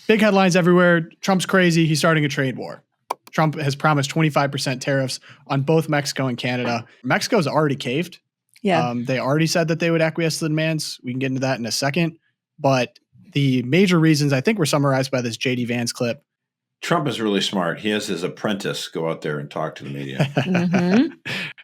big headlines everywhere. Trump's crazy. He's starting a trade war. Trump has promised 25% tariffs on both Mexico and Canada. Mexico's already caved. Yeah. They already said that they would acquiesce to the demands. We can get into that in a second. But the major reasons, I think, were summarized by this J.D. Vance clip. Trump is really smart. He has his apprentice go out there and talk to the media.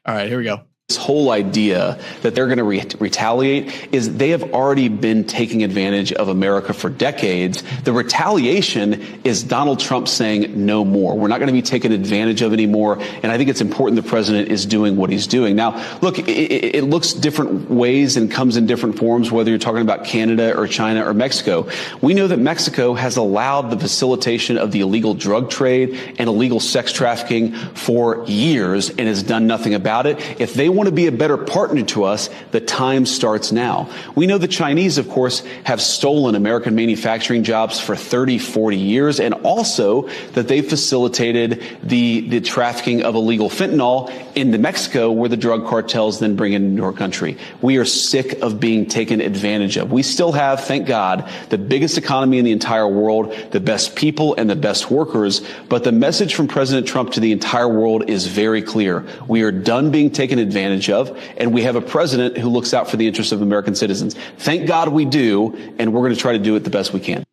All right, here we go. This whole idea that they're going to retaliate is they have already been taking advantage of America for decades. The retaliation is Donald Trump saying no more. We're not going to be taken advantage of anymore. And I think it's important the president is doing what he's doing. Now, look, it looks different ways and comes in different forms, whether you're talking about Canada or China or Mexico. We know that Mexico has allowed the facilitation of the illegal drug trade and illegal sex trafficking for years and has done nothing about it. If they want to be a better partner to us, the time starts now. We know the Chinese, of course, have stolen American manufacturing jobs for 30, 40 years, and also that they facilitated the trafficking of illegal fentanyl into Mexico, where the drug cartels then bring it into our country. We are sick of being taken advantage of. We still have, thank God, the biggest economy in the entire world, the best people and the best workers, but the message from President Trump to the entire world is very clear. We are done being taken advantage of, and we have a president who looks out for the interests of American citizens. Thank God we do, and we're going to try to do it the best we can.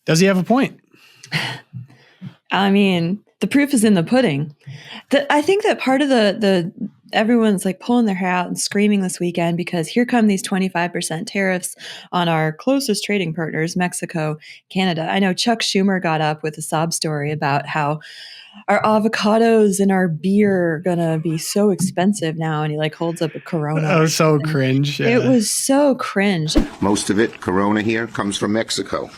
Does he have a point? I mean, the proof is in the pudding. I think that part of the everyone's like pulling their hair out and screaming this weekend because here come these 25% tariffs on our closest trading partners, Mexico, Canada. I know Chuck Schumer got up with a sob story about how our avocados and our beer are gonna be so expensive now, and he like holds up a Corona. Oh, so cringe. Yeah. It was so cringe. Most of it, Corona here, comes from Mexico.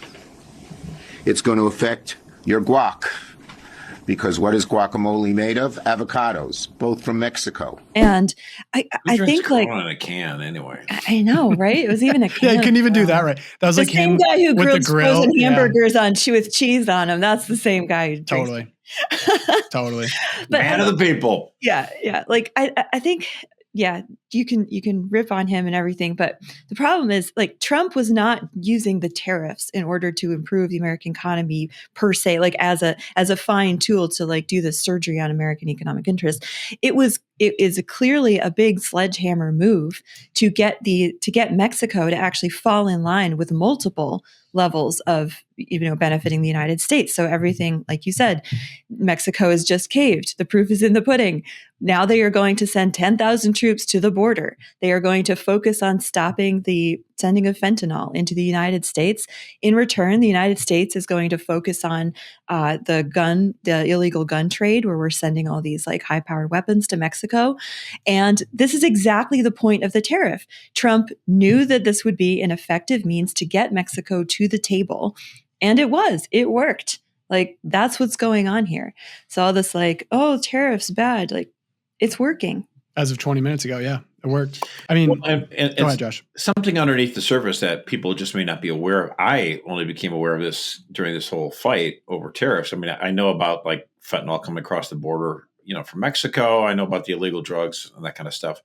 It's going to affect your guac. Because what is guacamole made of? Avocados, both from Mexico. And I think like in a can anyway. I know, right? It was even a can. Yeah, he couldn't even do that right. That was the like same him guy who with grilled the grill. frozen hamburgers on with cheese on them. That's the same guy who drinks. Totally. But, Man of the people. Yeah. Like I think, yeah, you can rip on him and everything, but the problem is like Trump was not using the tariffs in order to improve the American economy per se, like as a fine tool to like do this surgery on American economic interests. It is clearly a big sledgehammer move to get Mexico to actually fall in line with multiple levels of benefiting the United States. So everything, like you said, Mexico has just caved. The proof is in the pudding. Now they are going to send 10,000 troops to the border. They are going to focus on stopping the sending of fentanyl into the United States. In return, the United States is going to focus on the illegal gun trade, where we're sending all these like high-powered weapons to Mexico. And this is exactly the point of the tariff. Trump knew that this would be an effective means to get Mexico to the table. And it worked. Like, that's what's going on here. So all this like, oh, tariffs bad. Like, it's working. As of 20 minutes ago, yeah, it worked. I mean, go ahead, Josh. Something underneath the surface that people just may not be aware of. I only became aware of this during this whole fight over tariffs. I mean, I know about like fentanyl coming across the border, from Mexico. I know about the illegal drugs and that kind of stuff.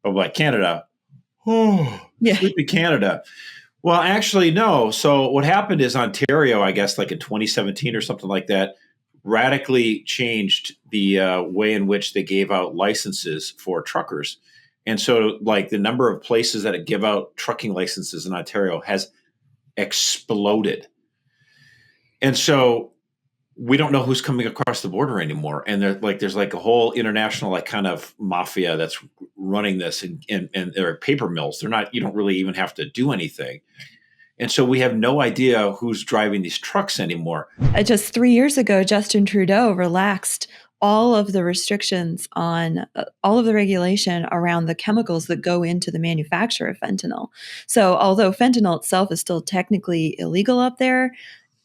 But like Canada, sleepy Canada. Well, actually, no. So what happened is Ontario, I guess, like in 2017 or something like that, radically changed the way in which they gave out licenses for truckers. And so like the number of places that give out trucking licenses in Ontario has exploded. And so we don't know who's coming across the border anymore. And there's like a whole international like kind of mafia that's running this, and there are paper mills. You don't really even have to do anything. And so we have no idea who's driving these trucks anymore. Just 3 years ago, Justin Trudeau relaxed all of the restrictions on all of the regulation around the chemicals that go into the manufacture of fentanyl. So although fentanyl itself is still technically illegal up there,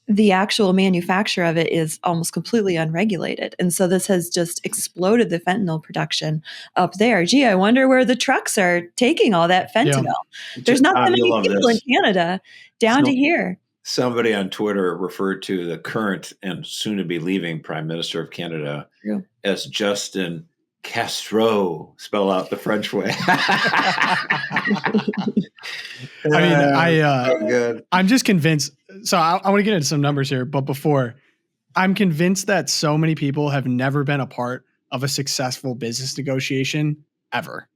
the actual manufacture of it is almost completely unregulated. And so this has just exploded the fentanyl production up there. Gee, I wonder where the trucks are taking all that fentanyl. Yeah. There's not that many people in Canada down to here. Somebody on Twitter referred to the current and soon to be leaving Prime Minister of Canada as Justin Castro, spell out the French way. I mean, I'm just convinced So I want to get into some numbers here, but before, I'm convinced that so many people have never been a part of a successful business negotiation ever.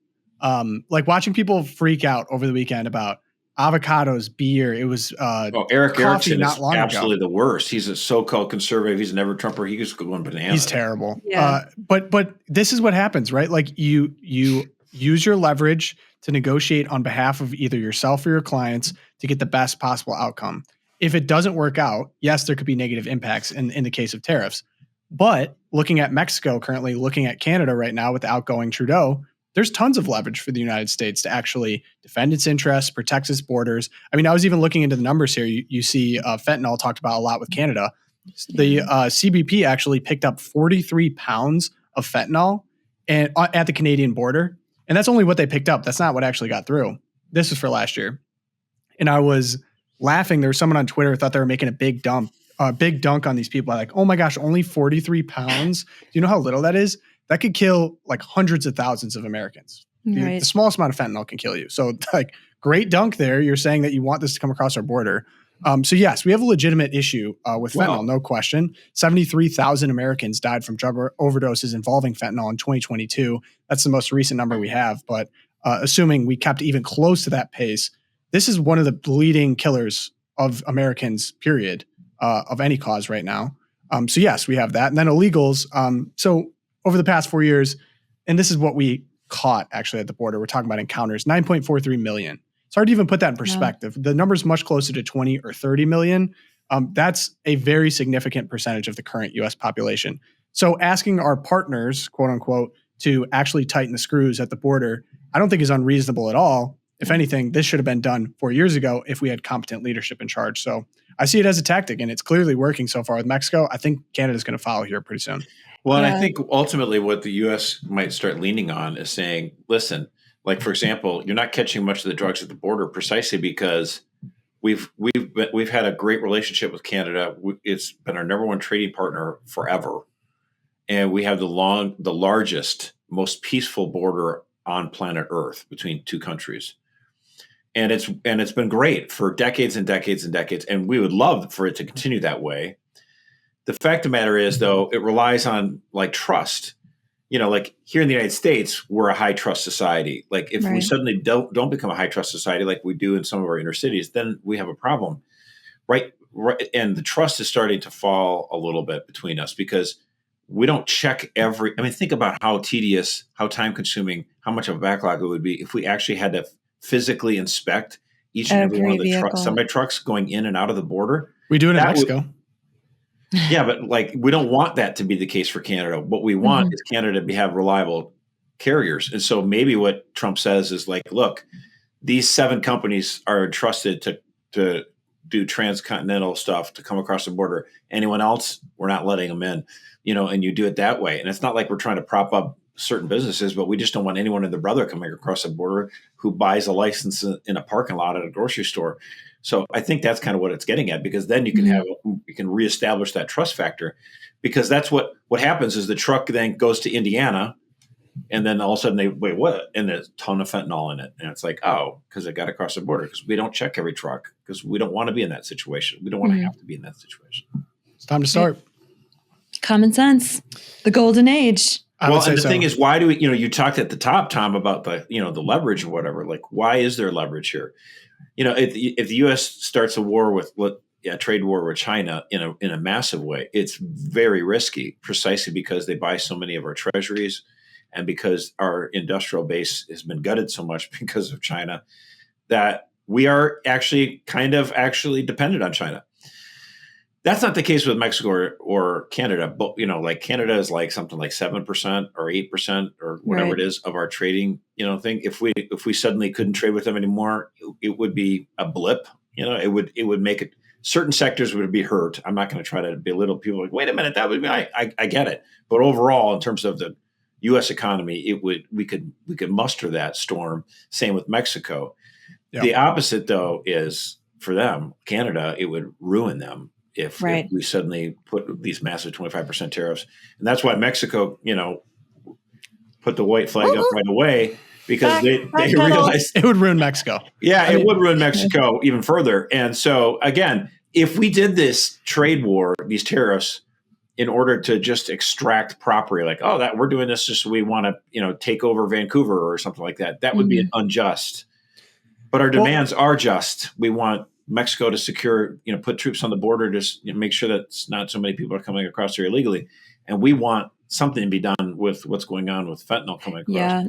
Like watching people freak out over the weekend about avocados, beer. It was Eric coffee Erickson not is long absolutely ago. the worst. He's a so-called conservative. He's a never Trumper. He was going bananas. He's terrible. Yeah. But this is what happens, right? Like you use your leverage to negotiate on behalf of either yourself or your clients to get the best possible outcome. If it doesn't work out, yes, there could be negative impacts in the case of tariffs. But looking at Mexico currently, looking at Canada right now with the outgoing Trudeau, there's tons of leverage for the United States to actually defend its interests, protect its borders. I mean, I was even looking into the numbers here. You see fentanyl talked about a lot with Canada. The CBP actually picked up 43 pounds of fentanyl at the Canadian border. And that's only what they picked up. That's not what actually got through. This was for last year. And I was laughing. There was someone on Twitter who thought they were making a big dunk on these people. Like, oh my gosh, only 43 pounds. Do you know how little that is? That could kill like hundreds of thousands of Americans. Right. The smallest amount of fentanyl can kill you. So like, great dunk there. You're saying that you want this to come across our border. So yes, we have a legitimate issue with fentanyl, no question. 73,000 Americans died from drug overdoses involving fentanyl in 2022. That's the most recent number we have. But assuming we kept even close to that pace, this is one of the leading killers of Americans, period, of any cause right now. So yes, we have that. And then illegals. So over the past 4 years, and this is what we caught actually at the border, we're talking about encounters, 9.43 million. It's hard to even put that in perspective. Yeah. The number's much closer to 20 or 30 million. That's a very significant percentage of the current US population. So asking our partners, quote unquote, to actually tighten the screws at the border, I don't think is unreasonable at all. If anything, this should have been done 4 years ago if we had competent leadership in charge. So I see it as a tactic, and it's clearly working so far with Mexico. I think Canada's going to follow here pretty soon. Well, and I think ultimately what the U.S. might start leaning on is saying, listen, like, for example, you're not catching much of the drugs at the border precisely because we've had a great relationship with Canada. It's been our number one trading partner forever. And we have the largest, most peaceful border on planet Earth between two countries. And it's been great for decades and decades and decades. And we would love for it to continue that way. The fact of the matter is, though, it relies on like trust. You know, like here in the United States, we're a high trust society. Like if we suddenly don't become a high trust society like we do in some of our inner cities, then we have a problem. Right. And the trust is starting to fall a little bit between us because we don't check think about how tedious, how time consuming, how much of a backlog it would be if we actually had to physically inspect each and every one of the semi trucks going in and out of the border. We do it in Mexico. Yeah, but like we don't want that to be the case for Canada. What we want is Canada to have reliable carriers. And so maybe what Trump says is like, look, these 7 companies are entrusted to do transcontinental stuff to come across the border. Anyone else, we're not letting them in, you know, and you do it that way. And it's not like we're trying to prop up certain businesses, but we just don't want anyone and their brother coming across the border who buys a license in a parking lot at a grocery store. So I think that's kind of what it's getting at, because then you can you can reestablish that trust factor, because that's what happens is the truck then goes to Indiana and then all of a sudden they wait, what? And there's a ton of fentanyl in it. And it's like, oh, because it got across the border, because we don't check every truck because we don't want to be in that situation. We don't want to have to be in that situation. It's time to start. Common sense, the golden age. Well, and the thing is, why do we, you talked at the top, Tom, about the leverage or whatever. Like, why is there leverage here? If the U.S. starts a trade war with China in a massive way, it's very risky, precisely because they buy so many of our treasuries, and because our industrial base has been gutted so much because of China, that we are actually dependent on China. That's not the case with Mexico or Canada, but like Canada is like something like 7% or 8% or whatever it is of our trading, thing. If we suddenly couldn't trade with them anymore, it would be a blip. It would make it, certain sectors would be hurt. I'm not going to try to belittle people like, wait a minute, that would be, I get it. But overall, in terms of the U.S. economy, we could muster that storm. Same with Mexico. Yep. The opposite, though, is for them, Canada, it would ruin them. If we suddenly put these massive 25% tariffs. And that's why Mexico, put the white flag up right away, because they realized it would ruin Mexico. Yeah, it would ruin Mexico even further. And so, again, if we did this trade war, these tariffs, in order to just extract property, like, oh, that we're doing this just so we want to, take over Vancouver or something like that, that would be unjust. But our demands are just. We want Mexico to secure, put troops on the border, just make sure that not so many people are coming across here illegally. And we want something to be done with what's going on with fentanyl coming across. Yeah.